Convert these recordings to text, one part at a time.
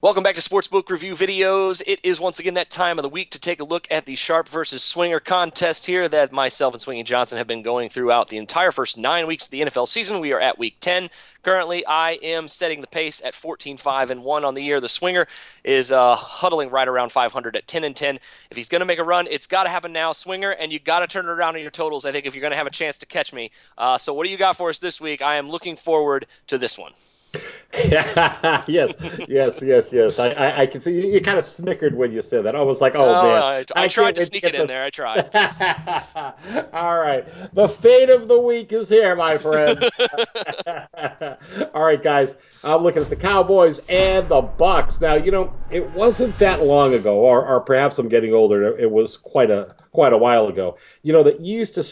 Welcome back to Sportsbook Review Videos. It is once again that time of the week to take a look at the Sharp versus Swinger contest here that myself and Swinging Johnson have been going throughout the entire first 9 weeks of the NFL season. We are at week 10. Currently, I am setting the pace at 14-5-1 on the year. The Swinger is huddling right around 500 at 10-10. If he's going to make a run, it's got to happen now, Swinger, and you got to turn it around in your totals, I think, if you're going to have a chance to catch me. So what do you got for us this week? I am looking forward to this one. Yes, yes. I can see you kind of snickered when you said that. I was like, oh Oh, man, I I tried can't to wait to sneak it get in there. I tried. All right, the fate of the week is here, my friend. All right, guys, I'm looking at the Cowboys and the Bucks. Now, it wasn't that long ago, or perhaps I'm getting older. It was quite a while ago. That you used to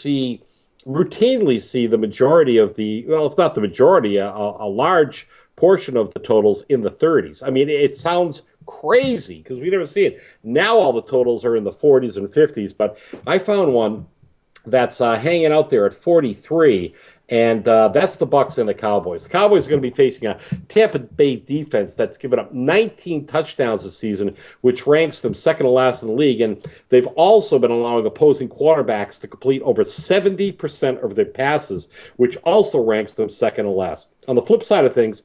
routinely see the majority of if not the majority, a large portion of the totals in the 30s. I mean, it sounds crazy because we never see it. Now all the totals are in the 40s and 50s, but I found one that's hanging out there at 43. And that's the Bucks and the Cowboys. The Cowboys are going to be facing a Tampa Bay defense that's given up 19 touchdowns this season, which ranks them second to last in the league. And they've also been allowing opposing quarterbacks to complete over 70% of their passes, which also ranks them second to last. On the flip side of things,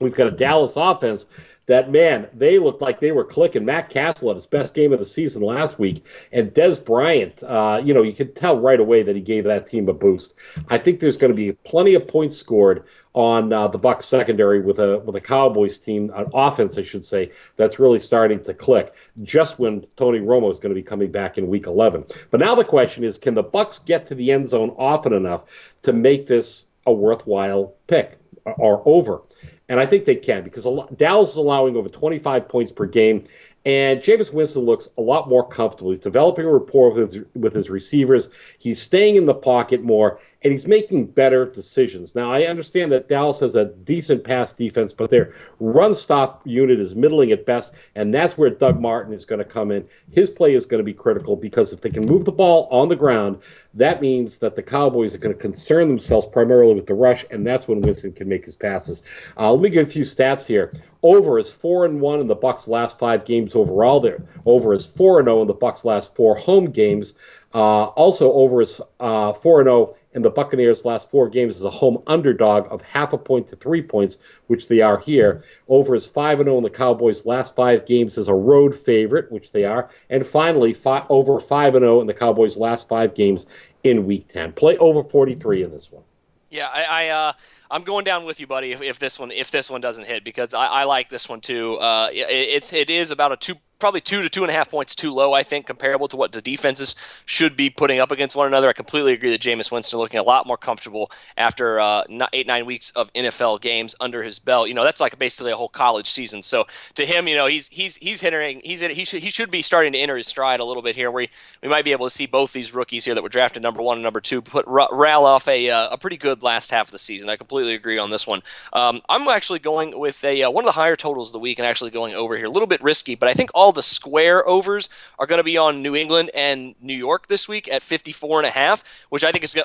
we've got a Dallas offense that, man, they looked like they were clicking. Matt Castle had his best game of the season last week, and Des Bryant, you could tell right away that he gave that team a boost. I think there's going to be plenty of points scored on the Bucs secondary with a Cowboys team, an offense, I should say, that's really starting to click. Just when Tony Romo is going to be coming back in Week 11. But now the question is, can the Bucs get to the end zone often enough to make this a worthwhile pick or over? And I think they can because Dallas is allowing over 25 points per game. And Jameis Winston looks a lot more comfortable. He's developing a rapport with his receivers. He's staying in the pocket more, and he's making better decisions. Now, I understand that Dallas has a decent pass defense, but their run-stop unit is middling at best, and that's where Doug Martin is going to come in. His play is going to be critical because if they can move the ball on the ground, that means that the Cowboys are going to concern themselves primarily with the rush, and that's when Winston can make his passes. Let me give a few stats here. Over is 4-1 in the Bucs' last 5 games overall. There, over is 4-0 in the Bucs' last 4 home games. Also, over is 4-0 in the Buccaneers' last 4 games as a home underdog of half a point to 3 points, which they are here. Over is 5-0 in the Cowboys' last 5 games as a road favorite, which they are. And finally, over 5-0 in the Cowboys' last 5 games in Week 10. Play over 43 in this one. Yeah, I'm going down with you, buddy. If this one doesn't hit, because I like this one too. It is about probably 2 to 2.5 points too low, I think, comparable to what the defenses should be putting up against one another. I completely agree that Jameis Winston looking a lot more comfortable after 8-9 weeks of NFL games under his belt. That's like basically a whole college season. So to him, he should be starting to enter his stride a little bit here, where we might be able to see both these rookies here that were drafted number 1 and number 2 rail off a pretty good last half of the season. I completely agree on this one. I'm actually going with one of the higher totals of the week and actually going over here. A little bit risky, but I think all the square overs are going to be on New England and New York this week at 54.5, which I think is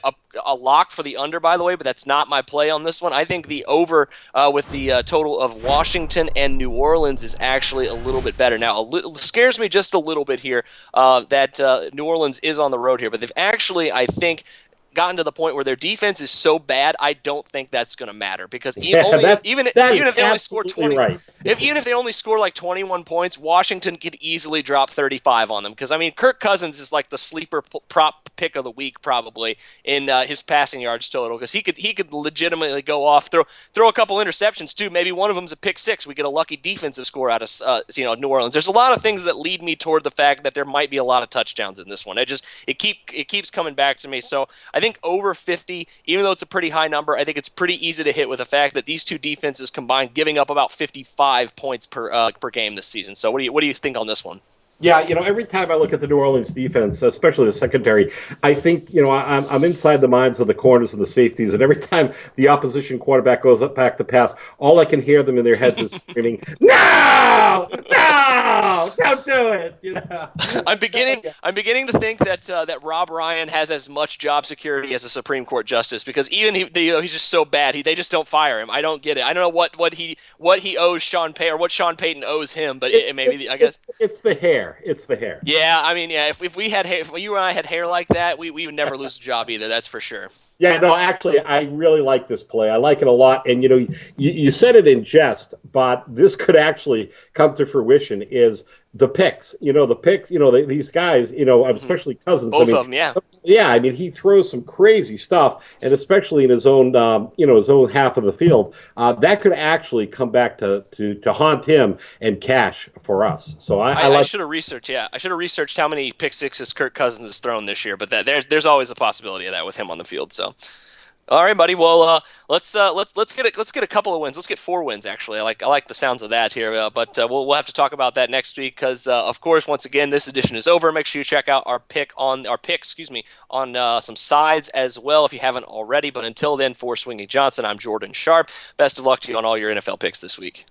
a lock for the under, by the way, but that's not my play on this one. I think the over with the total of Washington and New Orleans is actually a little bit better. Now, it scares me just a little bit here that New Orleans is on the road here, but they've actually, I think, gotten to the point where their defense is so bad, I don't think that's going to matter because even if they only score 20, right. even if they only score like 21 points, Washington could easily drop 35 on them. Because I mean, Kirk Cousins is like the sleeper prop pick of the week probably in his passing yards total because he could legitimately go off, throw a couple interceptions too. Maybe one of them's a pick six. We get a lucky defensive score out of New Orleans. There's a lot of things that lead me toward the fact that there might be a lot of touchdowns in this one. It keeps coming back to me. So I think over 50, even though it's a pretty high number, I think it's pretty easy to hit with the fact that these two defenses combined giving up about 55 points per game this season. So what do you think on this one? Yeah, every time I look at the New Orleans defense, especially the secondary, I think, I'm inside the minds of the corners and the safeties, and every time the opposition quarterback goes up back to pass, all I can hear them in their heads is screaming, "No, no, don't do it!" I'm beginning to think that Rob Ryan has as much job security as a Supreme Court justice because even he's just so bad. They just don't fire him. I don't get it. I don't know what he owes Sean Payton or what Sean Payton owes him, but It's maybe it's I guess. it's the hair. It's the hair. Yeah, I mean, yeah. If we had hair, if you and I had hair like that, we would never lose a job either. That's for sure. Yeah, no, actually, I really like this play. I like it a lot. And you said it in jest, but this could actually come to fruition. Is the picks? The picks. These guys. Hmm. Especially Cousins. I Both mean, of them, yeah. yeah. I mean, he throws some crazy stuff, and especially in his own half of the field, that could actually come back to haunt him and cash for us. So I I like. should have researched. Yeah, I should have researched how many pick sixes Kirk Cousins has thrown this year. But there's always a possibility of that with him on the field. So, all right, buddy. Well, let's get a couple of wins. Let's get 4 wins actually. I like the sounds of that here. But we'll have to talk about that next week because of course once again this edition is over. Make sure you check out excuse me, on some sides as well if you haven't already. But until then, for Swingy Johnson, I'm Jordan Sharp. Best of luck to you on all your NFL picks this week.